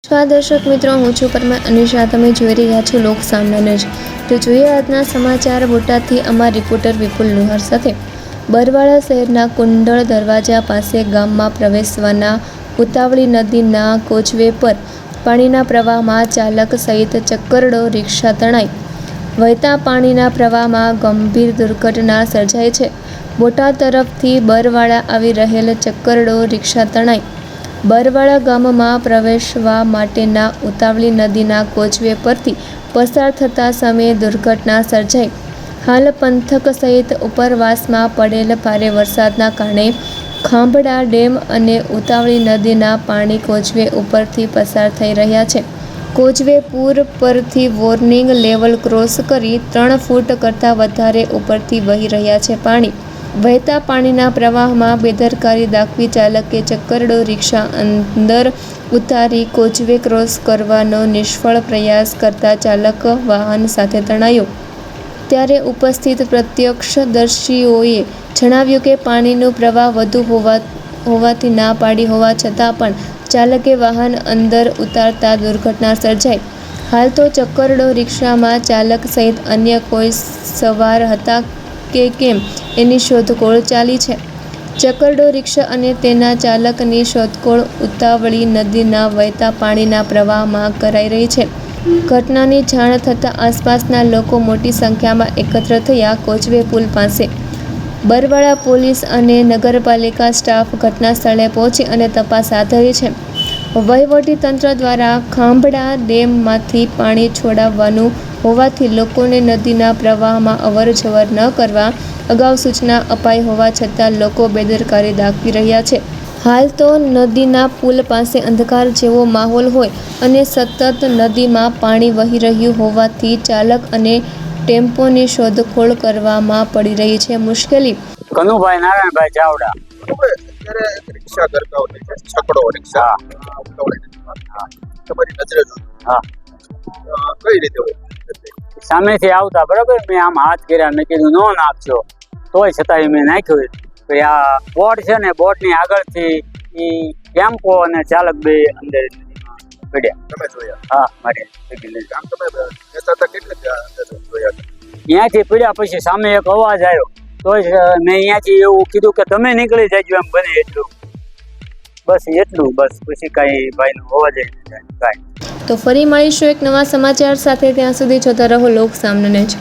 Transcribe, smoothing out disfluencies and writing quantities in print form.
નમસ્કાર દર્શક મિત્રો, હું છું પરમાર અનિશા. તમે જોઈ રહ્યા છો લોક સામના ન્યૂઝ. તો જોઈએ આજના સમાચાર. બોટાદથી અમારા રિપોર્ટર વિપુલ લુહાર સાથે. બરવાળા શહેરના કુંડળ દરવાજા પાસે ગામમાં પ્રવેશવાના ઉતાવળી નદીના કોચવે પર પાણીના પ્રવાહમાં ચાલક સહિત ચક્કરડો રિક્ષા તણાઈ. વહેતા પાણીના પ્રવાહમાં ગંભીર દુર્ઘટના સર્જાઈ છે. બોટાદ તરફથી બરવાળા આવી રહેલ ચક્કરડો રિક્ષા તણાઈ. બરવાળા ગામમાં પ્રવેશવા માટેના ઉતાવળી નદીના કોચવે પરથી પસાર થતા સમયે દુર્ઘટના સર્જાઈ. હાલ પંથક સહિત ઉપરવાસમાં પડેલ ભારે વરસાદના કારણે ખાંભડા ડેમ અને ઉતાવળી નદીના પાણી કોચવે ઉપરથી પસાર થઈ રહ્યા છે. કોચવે પૂર પરથી વોર્નિંગ લેવલ ક્રોસ કરી 3 ફૂટ કરતાં વધારે ઉપરથી વહી રહ્યા છે પાણી. વહેતા પાણીના પ્રવાહમાં બેદરકારી દાખવી ચાલકે ચક્કરડો રિક્ષા અંદર ઉતારી કોચવે ક્રોસ કરવાનો નિષ્ફળ પ્રયાસ કરતા ચાલક વાહન સાથે તણાયો. ત્યારે ઉપસ્થિત પ્રત્યક્ષદર્શીઓએ જણાવ્યું કે પાણીનો પ્રવાહ વધુ હોવાથી ના પાડી હોવા છતાં પણ ચાલકે વાહન અંદર ઉતારતા દુર્ઘટના સર્જાઈ. હાલ તો ચક્કરડો રિક્ષામાં ચાલક સહિત અન્ય કોઈ સવાર હતા કે કેમ એની શોધખોળ ચાલી છે. ચક્કરડો રિક્ષા અને તેના ચાલકની શોધખોળ ઉતાવળી નદીના વહેતા પાણીના પ્રવાહમાં કરાઈ રહી છે. ઘટનાની જાણ થતાં આસપાસના લોકો મોટી સંખ્યામાં એકત્ર થયા કોચવે પુલ પાસે. બરવાળા પોલીસ અને નગરપાલિકા સ્ટાફ ઘટના સ્થળે પહોંચી અને તપાસ હાથ ધરી છે. વહીવટી તંત્ર દ્વારા ખાંભડા ડેમમાંથી પાણી છોડાવવાનું હોવાથી લોકોને નદીના પ્રવાહમાં અવરજવર ન કરવા અગાઉ સૂચના અપાઈ હોવા છતાં લોકો બેદરકારી દાખવી રહ્યા છે. હાલ તો નદીના પુલ પાસે અંધકાર જેવો માહોલ હોય અને સતત નદીમાં પાણી વહી રહ્યું હોવાથી ચાલક અને ટેમ્પોની શોધખોળ કરવામાં પડી રહી છે મુશ્કેલી. કનુભાઈ નારાયણભાઈ ચાવડા. અત્યારે રિક્ષા કરતા હોય છે, છકડો રિક્ષા. તમારી નજરે જો. હા. કઈ રીતે હોય? સામેથી આવતા બરાબર, મેં આમ હાથ કર્યા, મેં કીધું નો નાખજો, તોય છતાંય મેં નાખ્યું. તો આ બોર્ડ છે ને, બોર્ડની આગળથી એ ટેમ્પો અને ચાલક બે અંદર પડ્યા. તમે જોયા? હા, મારે આમ તમે કહેતા હતા કેટલે જોયા? ત્યાંથી પડ્યા પછી સામે એક અવાજ આવ્યો, તોય મેં અહીંયાથી એવું કીધું કે તમે નીકળી જજો એમ બને એટલું. બસ એટલું, બસ પછી કાંઈ ભાઈનો અવાજ કાંઈ. તો ફરી મળીશું એક નવા સમાચાર સાથે. ત્યાં સુધી જોતા રહો લોક સામના ન્યૂઝ.